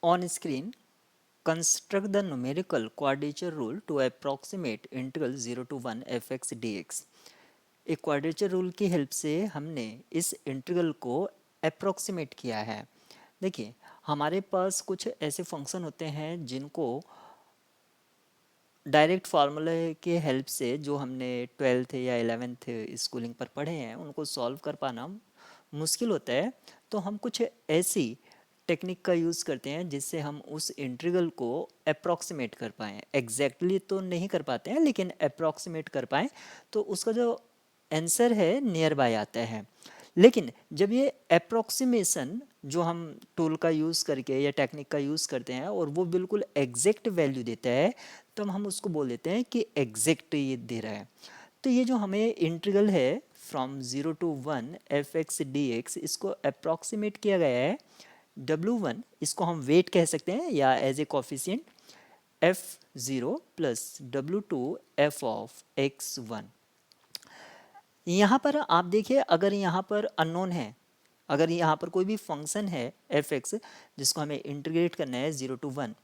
On screen, construct the numerical quadrature rule to approximate integral 0 to 1 fx dx। एक quadrature rule की help से हमने इस integral को अप्रोक्सीमेट किया है। देखिए, हमारे पास कुछ ऐसे फंक्शन होते हैं जिनको डायरेक्ट फार्मूले के हेल्प से, जो हमने 12th या 11th स्कूलिंग पर पढ़े हैं, उनको सॉल्व कर पाना मुश्किल होता है। तो हम कुछ ऐसी टेक्निक का यूज़ करते हैं जिससे हम उस इंटीग्रल को अप्रॉक्सीमेट कर पाएँ। एग्जैक्टली तो नहीं कर पाते हैं, लेकिन अप्रॉक्सीमेट कर पाएँ तो उसका जो आंसर है नियर बाय आता है। लेकिन जब ये अप्रॉक्सीमेशन जो हम टूल का यूज़ करके या टेक्निक का यूज़ करते हैं और वो बिल्कुल एग्जैक्ट वैल्यू देता है, तो हम उसको बोल देते हैं कि एग्जैक्ट ये दे रहा है। तो ये जो हमें इंटीग्रल है from 0 to 1 F X D X, इसको अप्रॉक्सीमेट किया गया है W1, इसको हम वेट कह सकते हैं या as a coefficient F0 plus W2 F of X1। यहाँ पर आप देखिए, अगर यहाँ पर अननोन है, अगर यहाँ पर कोई भी फंक्शन है एफ एक्स जिसको हमें इंटीग्रेट करना है 0 टू 1,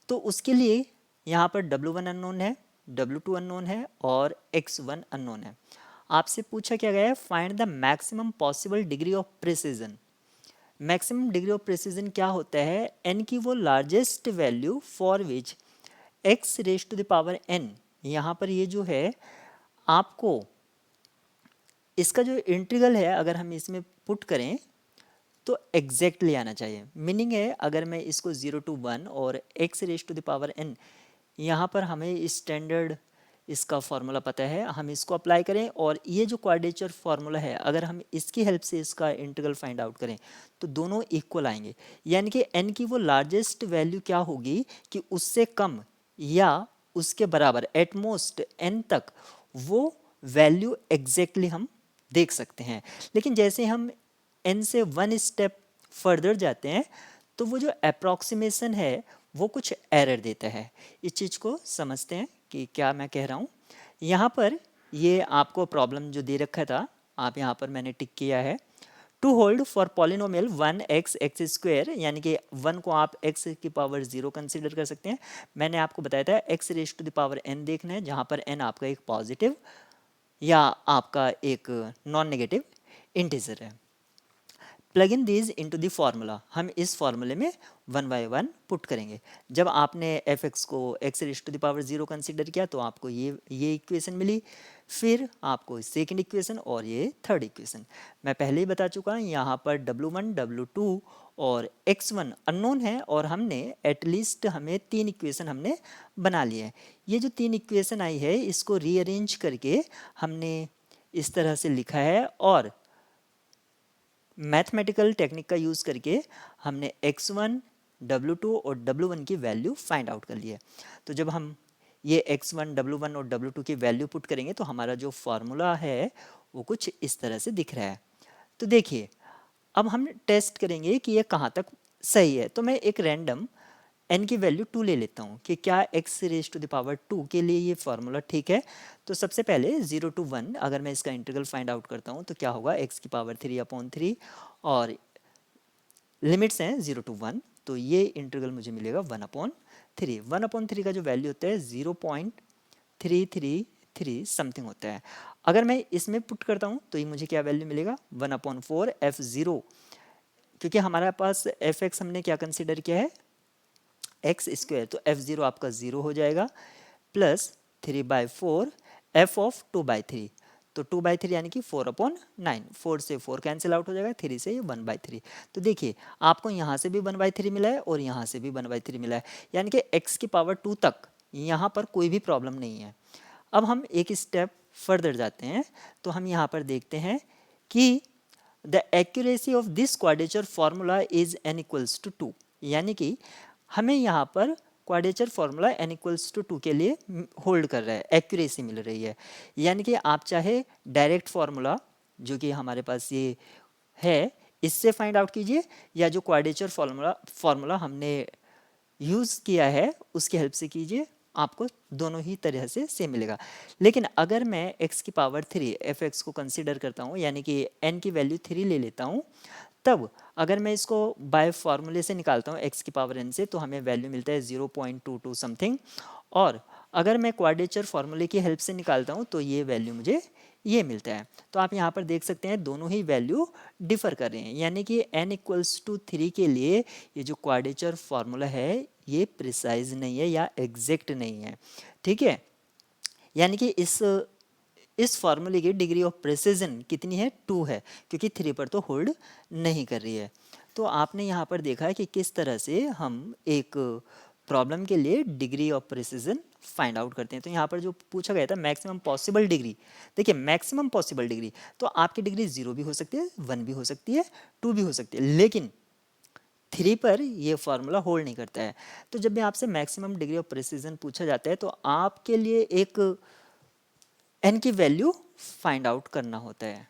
तो उसके लिए यहाँ पर W1 अननोन है, W2 अननोन है और X1 अननोन है। आपसे पूछा क्या गया है, find the maximum possible degree of precision. Maximum degree of precision क्या होता है, n की वो largest value for which x raise to the power n। यहाँ पर ये जो है, आपको इसका जो इंटीग्रल है अगर हम इसमें पुट करें तो एग्जैक्टली आना चाहिए। मीनिंग है, अगर मैं इसको 0 टू 1 और x raise to the power n, यहाँ पर हमें स्टैंडर्ड इसका फॉर्मूला पता है, हम इसको अप्लाई करें और ये जो क्वाड्रेचर फॉर्मूला है, अगर हम इसकी हेल्प से इसका इंटीग्रल फाइंड आउट करें तो दोनों इक्वल आएंगे। यानी कि n की वो लार्जेस्ट वैल्यू क्या होगी कि उससे कम या उसके बराबर, एट मोस्ट n तक वो वैल्यू एग्जैक्टली हम देख सकते हैं। लेकिन जैसे हम n से 1 स्टेप फर्दर जाते हैं तो वो जो अप्रॉक्सीमेशन है वो कुछ एरर देता है। इस चीज़ को समझते हैं कि क्या मैं कह रहा हूँ। यहाँ पर ये आपको प्रॉब्लम जो दे रखा था, आप यहाँ पर मैंने टिक किया है, to hold for polynomial 1x X square, यानी कि 1 को आप x की पावर 0 कंसिडर कर सकते हैं। मैंने आपको बताया था x raise to the power n देखना है, जहाँ पर n आपका एक पॉजिटिव या आपका एक नॉन नेगेटिव इंटीजर है। Plug in these into the formula, हम इस फार्मूले में 1 बाय 1 पुट करेंगे। जब आपने एफ एक्स को X raise to the power 0 consider किया तो आपको ये इक्वेशन मिली, फिर आपको सेकंड इक्वेशन और ये थर्ड इक्वेशन। मैं पहले ही बता चुका हूँ, यहाँ पर W1 W2 और X1 अननोन है और हमने एटलीस्ट हमें 3 इक्वेशन हमने बना लिए हैं। ये जो 3 इक्वेशन आई है इसको रीअरेंज करके हमने इस तरह से लिखा है और मैथमेटिकल टेक्निक का यूज़ करके हमने x1, w2 और w1 की वैल्यू फाइंड आउट कर ली है। तो जब हम ये x1, w1 और w2 की वैल्यू पुट करेंगे तो हमारा जो फार्मूला है वो कुछ इस तरह से दिख रहा है। तो देखिए, अब हम टेस्ट करेंगे कि ये कहाँ तक सही है। तो मैं एक रैंडम n की वैल्यू 2 ले लेता हूँ कि क्या x raise to the power 2 के लिए ये फार्मूला ठीक है। तो सबसे पहले 0 टू 1 अगर मैं इसका इंटीग्रल फाइंड आउट करता हूँ तो क्या होगा, x की पावर 3/3 और लिमिट्स हैं 0 टू 1, तो ये इंटीग्रल मुझे मिलेगा 1/3। 1/3 का जो वैल्यू होता है 0.333 समथिंग होता है। अगर मैं इसमें पुट करता हूँ तो ये मुझे क्या वैल्यू मिलेगा, 1/4 f0, क्योंकि हमारे पास एफ एक्स हमने क्या कंसिडर किया है, एक्स स्क्वायर, तो f0 आपका 0 हो जाएगा प्लस 3/4 f ऑफ 2/3, तो 2/3 यानी कि 4/9, 4 से 4 कैंसिल आउट हो जाएगा, 3 से ये 1/3। तो देखिए, आपको यहाँ से भी 1/3 मिला है और यहाँ से भी 1/3 मिला है, यानी कि x की पावर 2 तक यहाँ पर कोई भी प्रॉब्लम नहीं है। अब हम एक स्टेप फर्दर जाते हैं तो हम यहाँ पर देखते हैं कि the accuracy of this quadrature formula is n equals to 2, यानी कि हमें यहाँ पर quadrature formula n equals to 2 के लिए होल्ड कर रहा है, एक्यूरेसी मिल रही है। यानी कि आप चाहे डायरेक्ट फार्मूला जो कि हमारे पास ये है इससे फाइंड आउट कीजिए, या जो क्वाड्रेचर फार्मूला हमने यूज़ किया है उसकी हेल्प से कीजिए, आपको दोनों ही तरह से सेम मिलेगा। लेकिन अगर मैं x की पावर 3 एफ एक्स को कंसिडर करता हूँ, यानी कि n की वैल्यू 3 ले लेता हूँ, तब अगर मैं इसको बाय फार्मूले से निकालता हूँ x की पावर n से, तो हमें वैल्यू मिलता है 0.22 समथिंग। और अगर मैं क्वाड्रेचर फार्मूले की हेल्प से निकालता हूँ तो ये वैल्यू मुझे ये मिलता है। तो आप यहाँ पर देख सकते हैं दोनों ही वैल्यू डिफर कर रहे हैं, यानी कि n=3 के लिए ये जो क्वाड्रेचर फार्मूला है ये प्रिसाइज नहीं है या एग्जैक्ट नहीं है, ठीक है। यानी कि इस फार्मूले की डिग्री ऑफ प्रिसिजन कितनी है, 2 है, क्योंकि 3 पर तो होल्ड नहीं कर रही है। तो आपने यहाँ पर देखा है कि किस तरह से हम एक प्रॉब्लम के लिए degree of precision find out करते हैं। तो यहाँ पर जो पूछा गया था मैक्सिमम पॉसिबल डिग्री, देखिए मैक्सिमम पॉसिबल डिग्री तो आपकी डिग्री 0 भी हो सकती है, 1 भी हो सकती है, 2 भी हो सकती है, लेकिन 3 पर ये फार्मूला होल्ड नहीं करता है। तो जब भी आपसे मैक्सिमम डिग्री ऑफ प्रिसिजन पूछा जाता है तो आपके लिए एक n की वैल्यू फाइंड आउट करना होता है।